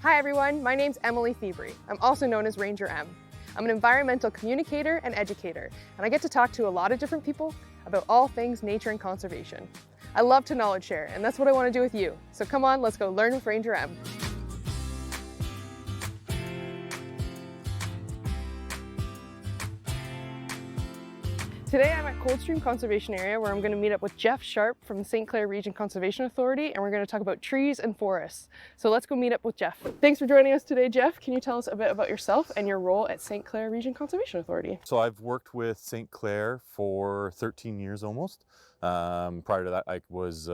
Hi everyone, my name's Emily February. I'm also known as Ranger M. I'm an environmental communicator and educator, and I get to talk to a lot of different people about all things nature and conservation. I love to knowledge share, and that's what I want to do with you. So come on, let's go learn with Ranger M. Today I'm at Coldstream Conservation Area where I'm going to meet up with Jeff Sharp from the St. Clair Region Conservation Authority, and we're going to talk about trees and forests. So let's go meet up with Jeff. Thanks for joining us today, Jeff. Can you tell us a bit about yourself and your role at St. Clair Region Conservation Authority? So I've worked with St. Clair for 13 years almost. Prior to that, I was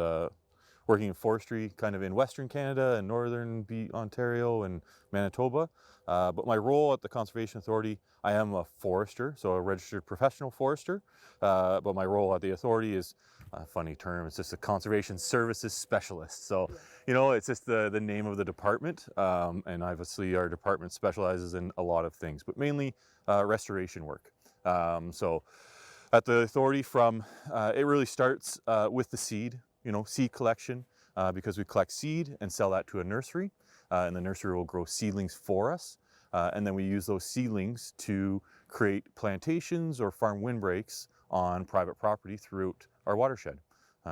working in forestry kind of in Western Canada and Northern Ontario and Manitoba. But my role at the Conservation Authority, I am a forester, so a registered professional forester. But my role at the authority is a funny term, it's just a conservation services specialist. So, you know, it's just the name of the department. And obviously our department specializes in a lot of things, but mainly restoration work. So at the authority it really starts with the seed, seed collection, because we collect seed and sell that to a nursery, and the nursery will grow seedlings for us. And then we use those seedlings to create plantations or farm windbreaks on private property throughout our watershed.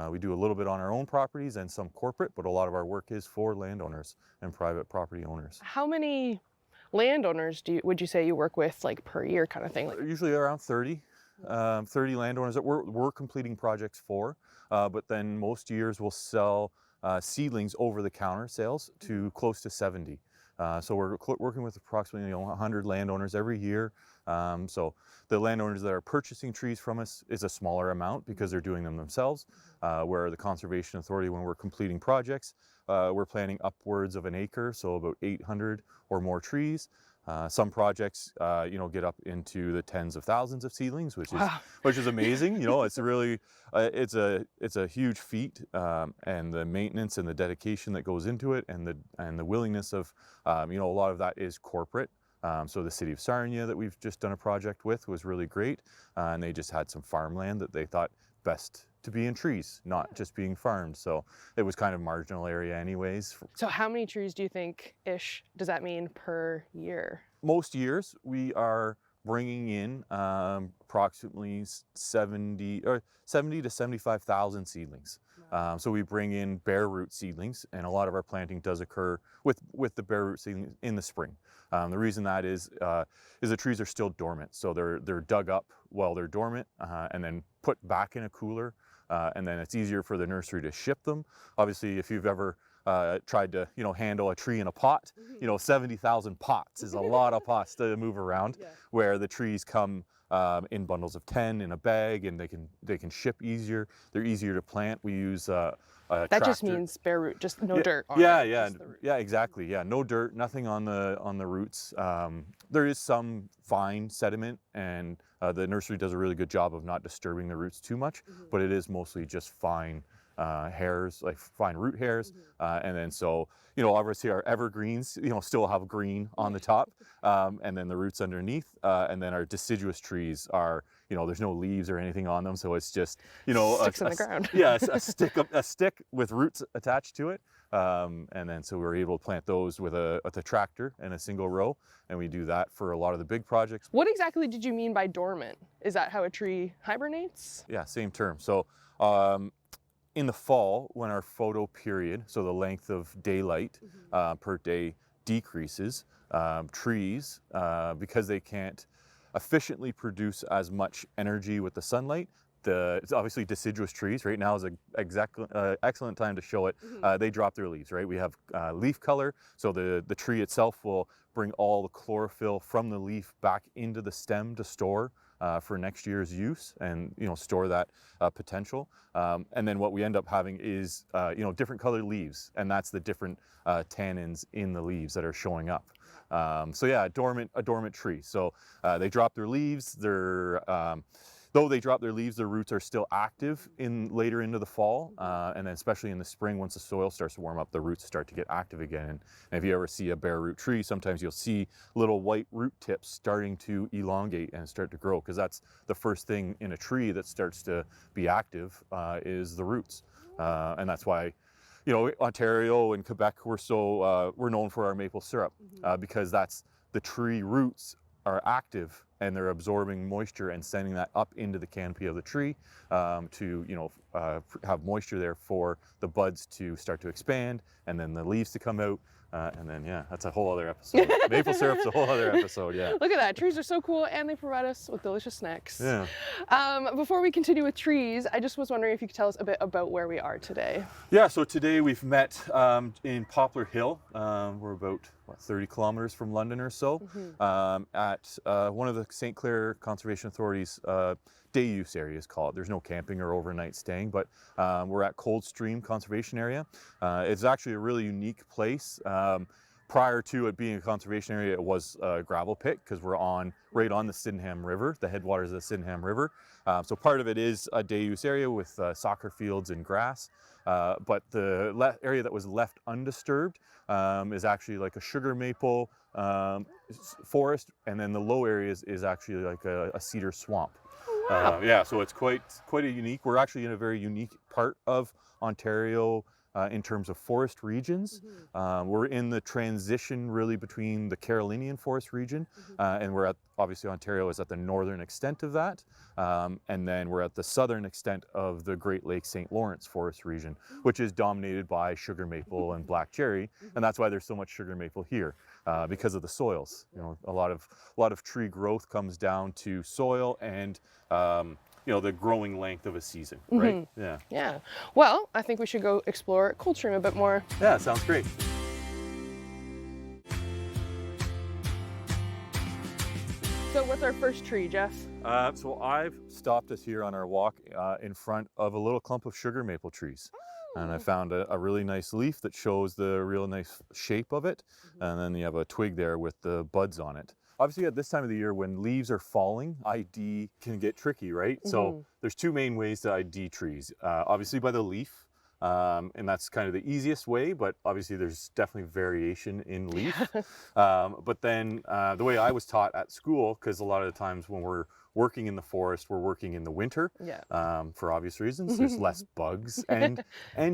We do a little bit on our own properties and some corporate, but a lot of our work is for landowners and private property owners. How many landowners would you say you work with, like per year kind of thing? Usually around 30 landowners that we're completing projects for, but then most years we'll sell seedlings over-the-counter sales to close to 70. So we're working with approximately 100 landowners every year. So the landowners that are purchasing trees from us is a smaller amount because they're doing them themselves, where the Conservation Authority, when we're completing projects, we're planting upwards of an acre, so about 800 or more trees. Some projects, get up into the tens of thousands of seedlings, which is amazing. It's really, it's a huge feat, and the maintenance and the dedication that goes into it, and the willingness of, a lot of that is corporate. So the city of Sarnia that we've just done a project with was really great, and they just had some farmland that they thought best to be in trees, not just being farmed. So it was kind of marginal area anyways. So how many trees do you think does that mean per year? Most years we are bringing in approximately 70 to 75,000 seedlings. Wow. So we bring in bare root seedlings, and a lot of our planting does occur with the bare root seedlings in the spring. The reason that is the trees are still dormant, so they're dug up while they're dormant, and then put back in a cooler, and then it's easier for the nursery to ship them. Obviously, if you've ever tried to handle a tree in a pot, 70,000 pots is a lot of pots to move around. Yeah. Where the trees come in bundles of 10 in a bag, and they can ship easier. They're easier to plant. We use a that tractor. Just means bare root, just no dirt on it. Yeah, exactly. Yeah, no dirt, nothing on the roots. There is some fine sediment, and the nursery does a really good job of not disturbing the roots too much, but it is mostly just fine hairs, like fine root hairs. And then so, obviously our evergreens, still have green on the top, and then the roots underneath, and then our deciduous trees are, there's no leaves or anything on them. So it's just, sticks in the ground. Yeah, a stick with roots attached to it. And then so we're able to plant those with a tractor in a single row, and we do that for a lot of the big projects. What exactly did you mean by dormant? Is that how a tree hibernates? Yeah, same term. So in the fall, when our photo period, so the length of daylight per day decreases, trees, because they can't efficiently produce as much energy with the sunlight, it's obviously deciduous trees. Right now is an excellent time to show it. They drop their leaves, right? We have leaf color, so the tree itself will bring all the chlorophyll from the leaf back into the stem to store for next year's use, and store that potential. And then what we end up having is different colored leaves, and that's the different tannins in the leaves that are showing up. So yeah, a dormant tree. So they drop their leaves. Though they drop their leaves, their roots are still active later into the fall, and then especially in the spring, once the soil starts to warm up, the roots start to get active again. And if you ever see a bare root tree, sometimes you'll see little white root tips starting to elongate and start to grow, because that's the first thing in a tree that starts to be active, is the roots. And that's why you know, Ontario and Quebec, we're known for our maple syrup because that's the tree roots are active and they're absorbing moisture and sending that up into the canopy of the tree to, you know, have moisture there for the buds to start to expand and then the leaves to come out. And then, yeah, that's a whole other episode. Maple syrup's a whole other episode, yeah. Look at that. Trees are so cool and they provide us with delicious snacks. Yeah. Before we continue with trees, I just was wondering if you could tell us a bit about where we are today. Yeah, so today we've met in Poplar Hill. We're about, what, 30 kilometers from London or so, at one of the St. Clair Conservation Authority's day use areas, call it. There's no camping or overnight staying, but we're at Coldstream Conservation Area. It's actually a really unique place. Prior to it being a conservation area, it was a gravel pit because we're right on the Sydenham River, the headwaters of the Sydenham River. So part of it is a day use area with soccer fields and grass. But the area that was left undisturbed is actually like a sugar maple forest, and then the low areas is actually like a cedar swamp. Wow. Yeah, so it's quite a unique. We're actually in a very unique part of Ontario in terms of forest regions. We're in the transition really between the Carolinian forest region, and we're at, obviously Ontario is at the northern extent of that, and then we're at the southern extent of the Great Lakes St. Lawrence forest region, which is dominated by sugar maple and black cherry, and that's why there's so much sugar maple here, because of the soils. You know, a lot of tree growth comes down to soil and you know, the growing length of a season, right? Yeah. Yeah. Well, I think we should go explore Coldstream a bit more. Yeah, sounds great. So what's our first tree, Jeff? So I've stopped us here on our walk in front of a little clump of sugar maple trees. And I found a really nice leaf that shows the real nice shape of it. And then you have a twig there with the buds on it. Obviously at this time of the year when leaves are falling, ID can get tricky, right? So there's two main ways to ID trees. Obviously by the leaf, and that's kind of the easiest way, but obviously there's definitely variation in leaf. But then the way I was taught at school, because a lot of the times when we're working in the forest, we're working in the winter, for obvious reasons. There's less bugs and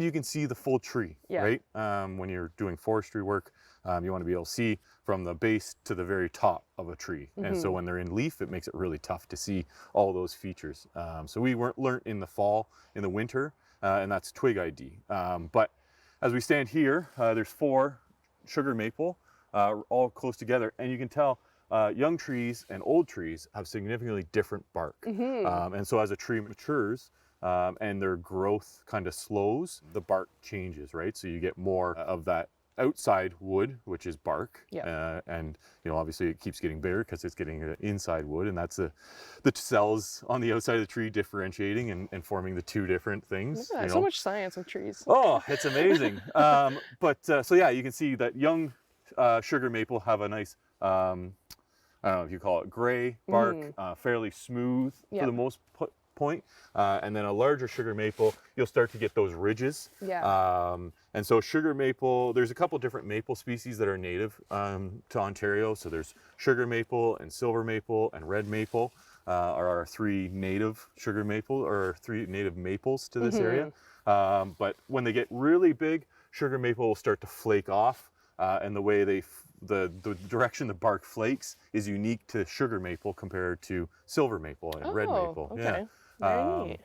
you can see the full tree, right? When you're doing forestry work, you want to be able to see from the base to the very top of a tree. And so when they're in leaf, it makes it really tough to see all those features. So we learned in the fall, in the winter, and that's twig ID. But as we stand here, there's 4 sugar maple, all close together, and you can tell young trees and old trees have significantly different bark. And so as a tree matures and their growth kind of slows, the bark changes, right? So you get more of that outside wood, which is bark, and you know, obviously it keeps getting bigger because it's getting inside wood, and that's the cells on the outside of the tree differentiating and forming the two different things. Yeah, so much science with trees. Oh, it's amazing. So yeah, you can see that young sugar maple have a nice, I don't know if you call it gray bark, fairly smooth for the most point, and then a larger sugar maple, you'll start to get those ridges. And so sugar maple, there's a couple different maple species that are native to Ontario. So there's sugar maple and silver maple and red maple are our 3 native sugar maple or 3 native maples to this area. But when they get really big, sugar maple will start to flake off, and the way the direction the bark flakes is unique to sugar maple compared to silver maple and red maple. Okay. Very neat.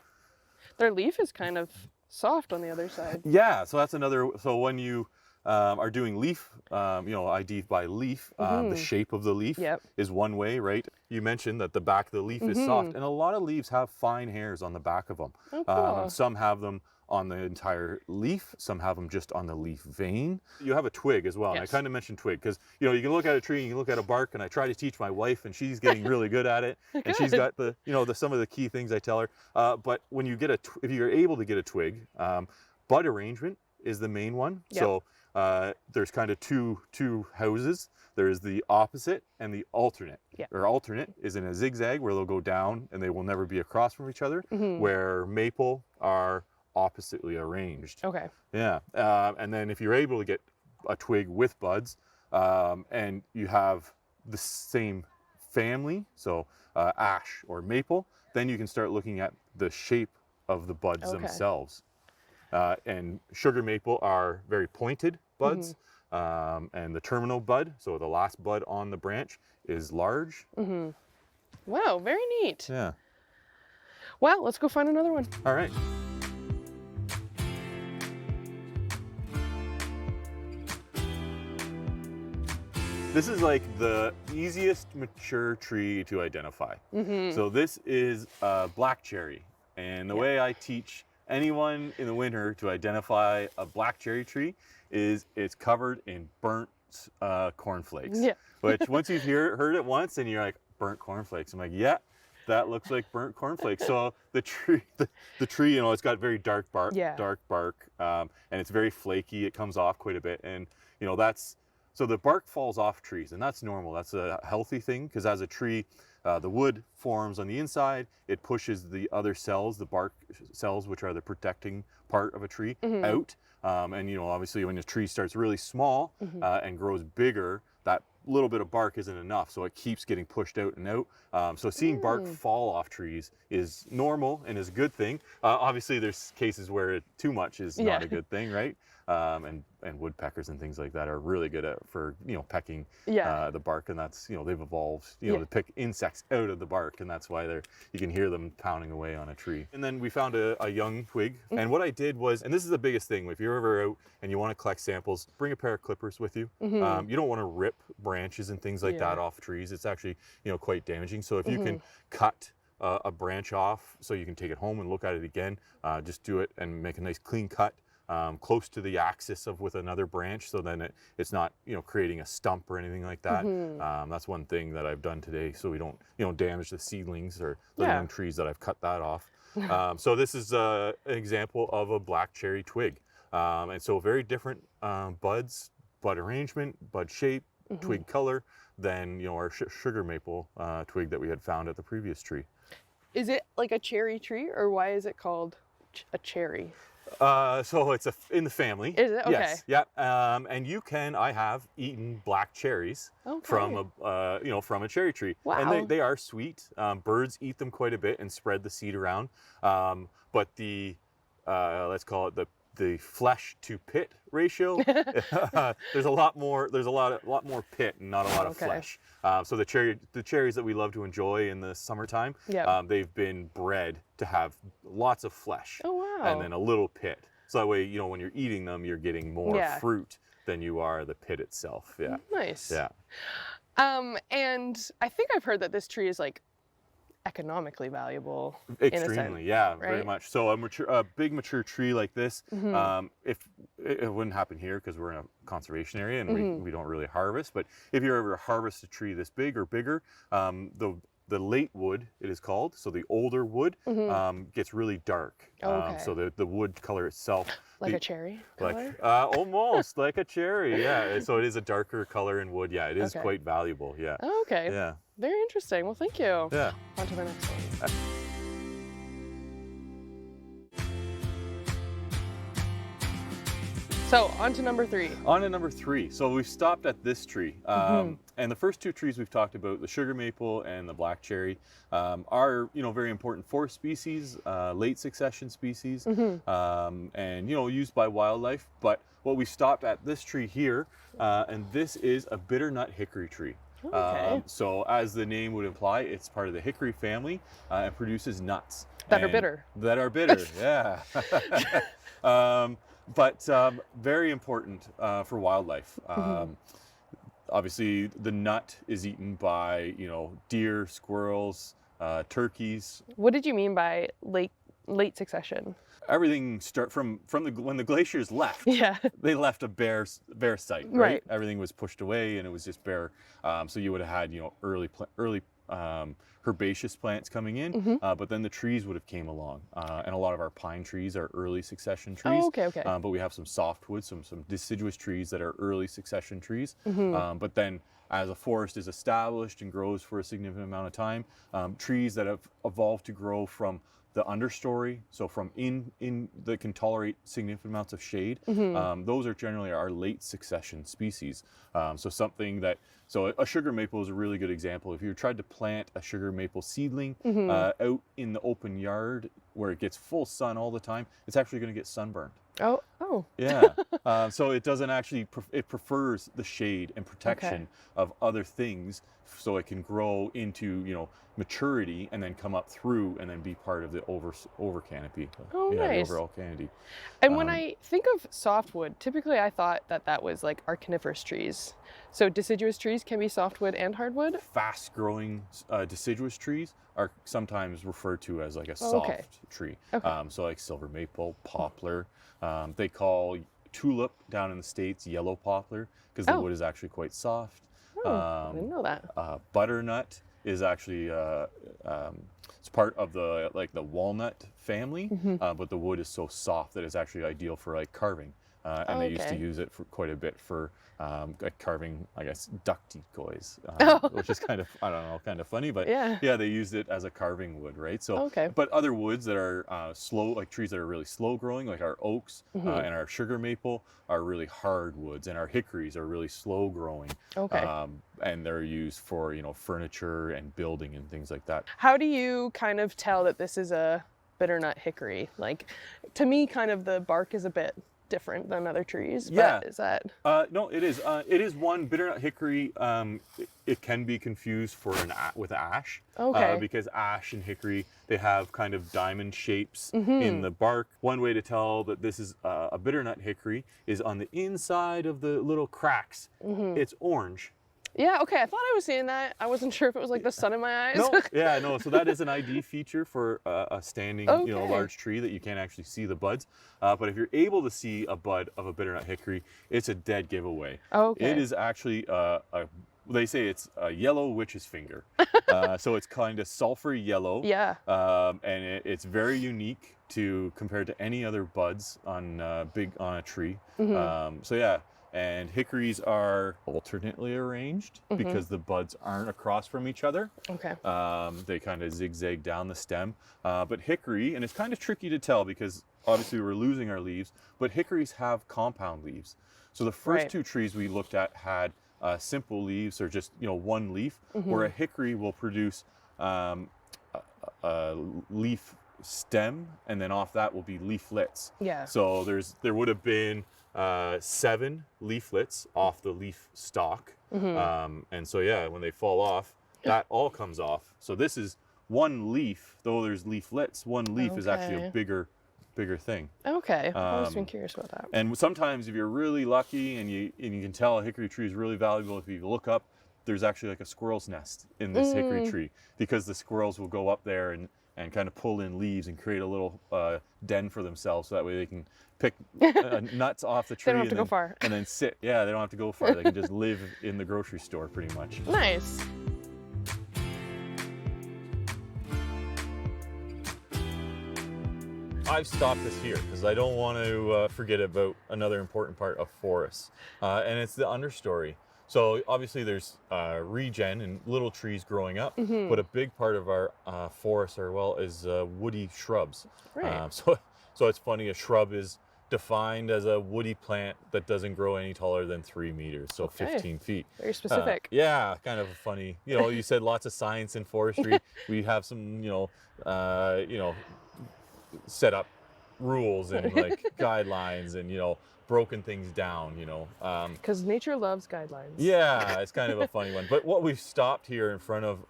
Their leaf is kind of soft on the other side. Yeah, so that's another. So when you are doing leaf, you know, ID by leaf, the shape of the leaf is one way, right? You mentioned that the back of the leaf is soft, and a lot of leaves have fine hairs on the back of them. Oh, cool. Some have them on the entire leaf, some have them just on the leaf vein. You have a twig as well, and I kind of mentioned twig because, you know, you can look at a tree and you can look at a bark, and I try to teach my wife, and she's getting really good at it, and she's got the, you know, some of the key things I tell her. But when you get if you're able to get a twig, bud arrangement is the main one. So there's kind of two houses. There's the opposite and the alternate. Or alternate is in a zigzag where they'll go down and they will never be across from each other, where maple are oppositely arranged. Okay. Yeah. And then if you're able to get a twig with buds, and you have the same family, so ash or maple, then you can start looking at the shape of the buds themselves. And sugar maple are very pointed buds, and the terminal bud, so the last bud on the branch, is large. Wow, very neat. Yeah. Well, let's go find another one. All right. This is like the easiest mature tree to identify. So this is a black cherry. And the way I teach anyone in the winter to identify a black cherry tree is it's covered in burnt cornflakes. Yeah. Which once you've heard it once and you're like, burnt cornflakes. I'm like, yeah, that looks like burnt cornflakes. So the tree, you know, it's got very dark bark, and it's very flaky. It comes off quite a bit. And, you know, so the bark falls off trees, and that's normal. That's a healthy thing, because as a tree, the wood forms on the inside. It pushes the other cells, the bark cells, which are the protecting part of a tree, out. And, you know, obviously when a tree starts really small and grows bigger, that little bit of bark isn't enough, so it keeps getting pushed out and out. So seeing bark fall off trees is normal and is a good thing. Obviously there's cases where too much is not a good thing, right? And woodpeckers and things like that are really good at pecking the bark, and that's, you know, they've evolved, you know, to pick insects out of the bark, and that's why you can hear them pounding away on a tree. And then we found a young twig, and what I did was, and this is the biggest thing, if you're ever out and you want to collect samples, bring a pair of clippers with you. You don't want to rip branches and things like that off trees. It's actually, you know, quite damaging. So if you can cut a branch off so you can take it home and look at it again, just do it and make a nice clean cut close to the axis with another branch, so then it's not, you know, creating a stump or anything like that. That's one thing that I've done today, so we don't, you know, damage the seedlings or the young trees that I've cut that off. So this is an example of a black cherry twig, and so very different buds, bud arrangement, bud shape, twig color than, you know, our sugar maple twig that we had found at the previous tree. Is it like a cherry tree, or why is it called a cherry? So it's in the family. Is it? Okay. Yes. Yeah. And I have eaten black cherries from a cherry tree. Wow. And they are sweet. Birds eat them quite a bit and spread the seed around. But let's call it the flesh to pit ratio. There's a lot more pit and not a lot of flesh. So the cherries that we love to enjoy in the summertime, they've been bred to have lots of flesh. Oh, wow. And then a little pit. So that way, you know, when you're eating them, you're getting more fruit than you are the pit itself. Yeah. Nice. Yeah. And I think I've heard that this tree is like economically valuable. Extremely, yeah, very much. So a big mature tree like this, if it wouldn't happen here because we're in a conservation area and we don't really harvest, but if you're ever to harvest a tree this big or bigger, the late wood, it is called, so the older wood gets really dark. So the wood color itself, like a cherry color? Almost like a cherry, yeah. So it is a darker color in wood. Yeah, it is quite valuable. Yeah. Okay. Yeah. Very interesting. Well, thank you. Yeah. On to the next one. So on to number 3. On to number 3. So we've stopped at this tree. And the first 2 trees we've talked about, the sugar maple and the black cherry, are, you know, very important forest species, late succession species, and, you know, used by wildlife. But what we stopped at this tree here, and this is a bitternut hickory tree. So as the name would imply, it's part of the hickory family and produces nuts. That are bitter. That are bitter, yeah. But very important for wildlife. Obviously, the nut is eaten by, you know, deer, squirrels, turkeys. What did you mean by late succession? Everything from when the glaciers left. Yeah. They left a bare site, right? Everything was pushed away and it was just bare. So you would have had, you know, early herbaceous plants coming in, but then the trees would have came along, and a lot of our pine trees are early succession trees. But we have some softwoods, some deciduous trees that are early succession trees. But then as a forest is established and grows for a significant amount of time, trees that have evolved to grow from the understory, so from that can tolerate significant amounts of shade, those are generally our late succession species. So a sugar maple is a really good example. If you tried to plant a sugar maple seedling out in the open yard where it gets full sun all the time, it's actually going to get sunburned. Oh. Yeah. So it doesn't actually, it prefers the shade and Okay. protection of other things so it can grow into, maturity and then come up through and then be part of the over canopy. Oh, Yeah, the nice. overall canopy. And when Um, I think of softwood, typically I thought that that was like our coniferous trees. So deciduous trees can be softwood and hardwood? Fast growing deciduous trees are sometimes referred to as like a Oh, okay. soft tree. Okay. So like silver maple, poplar. They call tulip down in the States yellow poplar because the Oh. wood is actually quite soft. Oh, I didn't know that. Butternut is actually it's part of the walnut family, Mm-hmm. but the wood is so soft that it's actually ideal for like carving. And they used to Okay. use it for quite a bit for like carving, I guess, duck decoys, Oh. which is kind of, I don't know, kind of funny, but Yeah. yeah, they used it as a carving wood, right? So, Okay. but other woods that are slow, like trees that are really slow growing, like our oaks Mm-hmm. and our sugar maple are really hard woods, and our hickories are really slow growing. Okay. And they're used for, furniture and building and things like that. How do you kind of tell that this is a bitternut hickory? Like, to me, kind of the bark is a bit different than other trees. Yeah. But is that? No, it is. It is one bitternut hickory. It can be confused with ash. Okay. Because ash and hickory, they have kind of diamond shapes Mm-hmm. in the bark. One way to tell that this is a bitternut hickory is on the inside of the little cracks. Mm-hmm. It's orange. Yeah, okay. I thought I was seeing that. I wasn't sure if it was like the sun in my eyes. No, yeah, no. So that is an ID feature for a standing, Okay. large tree that you can't actually see the buds. But if you're able to see a bud of a bitternut hickory, it's a dead giveaway. Okay. It is actually they say it's a yellow witch's finger. So it's kind of sulfur yellow. Yeah. And it's very unique compared to any other buds on a tree. Mm-hmm. So yeah. And hickories are alternately arranged because the buds aren't across from each other. Okay. They kind of zigzag down the stem. But hickory, and it's kind of tricky to tell because obviously we're losing our leaves, but hickories have compound leaves. So the first Right. two trees we looked at had simple leaves or just, one leaf, where a hickory will produce a leaf stem, and then off that will be leaflets. Yeah. So there would have been 7 leaflets off the leaf stalk. And so yeah, when they fall off, that all comes off. So this is one leaf, though there's leaflets, one leaf is actually a Okay. bigger thing. Okay. I've always been curious about that. And sometimes if you're really lucky and you can tell a hickory tree is really valuable, if you look up, there's actually like a squirrel's nest in this hickory tree, because the squirrels will go up there and kind of pull in leaves and create a little den for themselves, so that way they can pick nuts off the tree. They don't have to go far. And then sit. Yeah, they don't have to go far. They can just live in the grocery store pretty much. Nice. I've stopped us here because I don't want to forget about another important part of forests, and it's the understory. So obviously there's regen and little trees growing up, but a big part of our forests is woody shrubs. Right. So it's funny, a shrub is defined as a woody plant that doesn't grow any taller than 3 meters, so Okay. 15 feet. Very specific. Yeah, kind of funny. You said lots of science in forestry. We have some, set up rules and like guidelines and, broken things down, Because nature loves guidelines. Yeah, it's kind of a funny one. But what we've stopped here in front of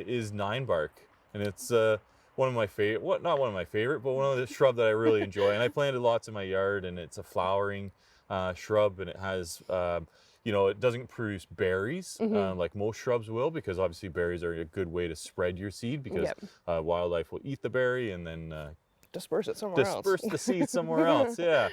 is ninebark. And it's one of my favorite, not one of my favorite, but one of the shrub that I really enjoy. And I planted lots in my yard, and it's a flowering shrub, and it has, it doesn't produce berries like most shrubs will, because obviously berries are a good way to spread your seed, because wildlife will eat the berry and then Disperse it somewhere else. disperse the seed somewhere else. Yeah,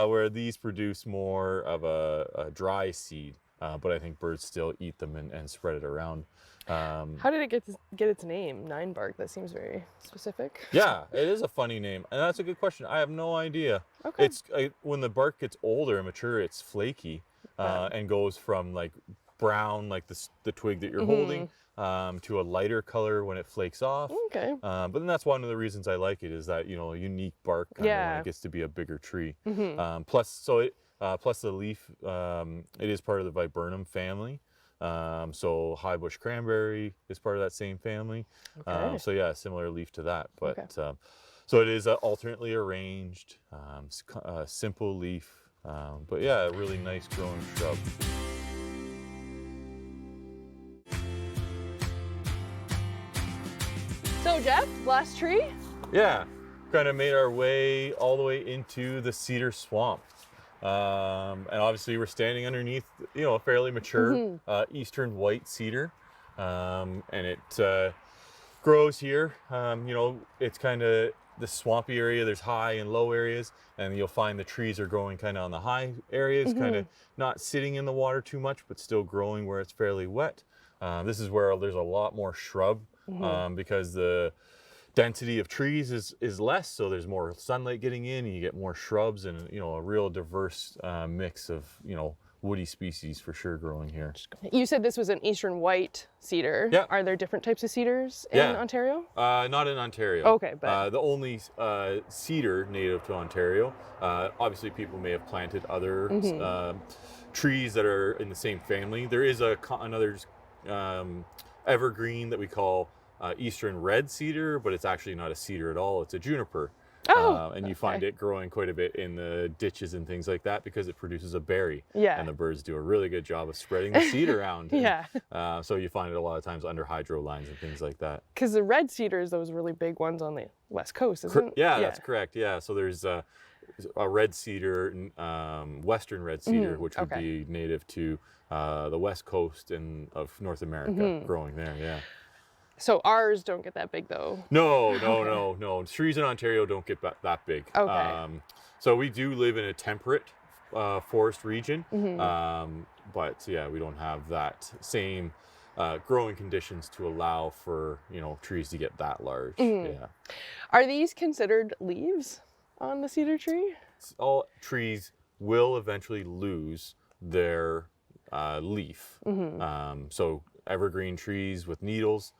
where these produce more of a dry seed, but I think birds still eat them and spread it around. How did it get its name? Ninebark. That seems very specific. Yeah, it is a funny name, and that's a good question. I have no idea. Okay. It's when the bark gets older and mature, it's flaky and goes from like brown, like the twig that you're holding, to a lighter color when it flakes off. Okay. But then that's one of the reasons I like it, is that a unique bark kind of when it gets to be a bigger tree. Plus the leaf, it is part of the viburnum family. So high bush cranberry is part of that same family. Okay. So yeah, similar leaf to that. But So it is alternately arranged, simple leaf, but yeah, a really nice growing shrub. So Jeff, last tree? Yeah, kind of made our way all the way into the cedar swamp. And obviously we're standing underneath, a fairly mature eastern white cedar. And it grows here. It's kind of the swampy area. There's high and low areas, and you'll find the trees are growing kind of on the high areas, kind of not sitting in the water too much, but still growing where it's fairly wet. This is where there's a lot more shrub because the density of trees is less, so there's more sunlight getting in, and you get more shrubs and a real diverse mix of woody species for sure growing here. You said this was an eastern white cedar. Yeah. Are there different types of cedars in Ontario? Not in Ontario. Okay, but the only cedar native to Ontario. Obviously, people may have planted other trees that are in the same family. There is another evergreen that we call eastern red cedar, but it's actually not a cedar at all. It's a juniper. And you find it growing quite a bit in the ditches and things like that because it produces a berry. Yeah. And the birds do a really good job of spreading the seed around. Yeah. So you find it a lot of times under hydro lines and things like that. Because the red cedar is those really big ones on the west coast, isn't it? Yeah, that's correct. Yeah. So there's a red cedar, western red cedar, which would be native to the west coast of North America, growing there. Yeah. So ours don't get that big though. No. Trees in Ontario don't get that big. Okay. So we do live in a temperate forest region, but yeah, we don't have that same growing conditions to allow for trees to get that large. Yeah. Are these considered leaves on the cedar tree? All trees will eventually lose their leaf. So evergreen trees with needles,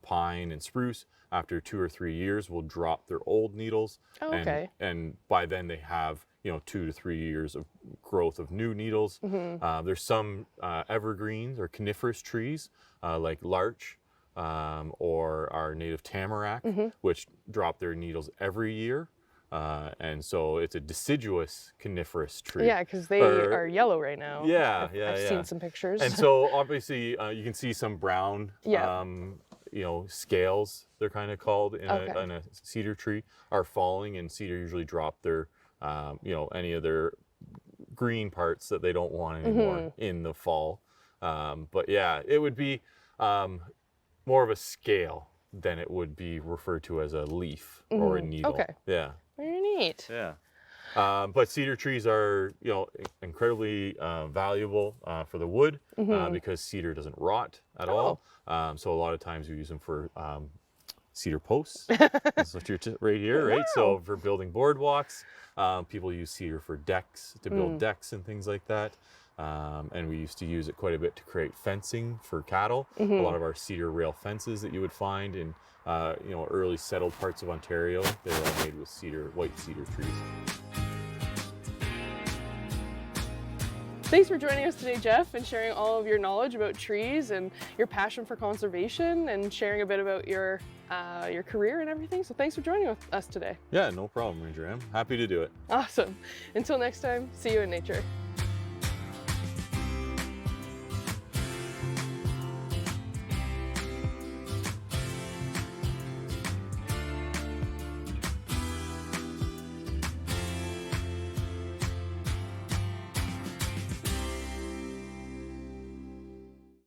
pine and spruce, after 2 or 3 years will drop their old needles. And by then they have 2 to 3 years of growth of new needles. There's some evergreens or coniferous trees like larch or our native tamarack, which drop their needles every year. And so it's a deciduous coniferous tree. Yeah, because they are yellow right now. I've seen some pictures. And so obviously you can see some brown, scales, they're kind of called in a cedar tree, are falling, and cedar usually drop their, any of their green parts that they don't want anymore in the fall. But yeah, it would be more of a scale than it would be referred to as a leaf or a needle. Okay. Yeah. Very neat. Yeah. But cedar trees are, incredibly valuable for the wood because cedar doesn't rot at all. So a lot of times we use them for cedar posts. That's what you're right here, right? So for building boardwalks, people use cedar for decks, to build decks and things like that. And we used to use it quite a bit to create fencing for cattle. A lot of our cedar rail fences that you would find in early settled parts of Ontario, they were all made with white cedar trees. Thanks for joining us today, Jeff, and sharing all of your knowledge about trees and your passion for conservation, and sharing a bit about your career and everything. So thanks for joining us today. Yeah, no problem, Ranger. I'm happy to do it. Awesome. Until next time, see you in nature.